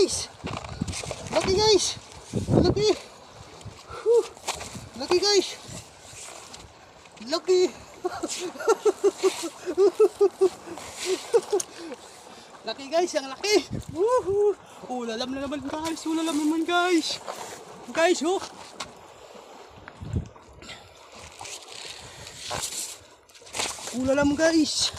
guys. Laki guys. Laki. Whew. Laki guys. Laki. Laki guys, ang laki. Woohoo. Ulalam na naman guys. Ulalam naman guys. Guys, oh. Ulalam guys.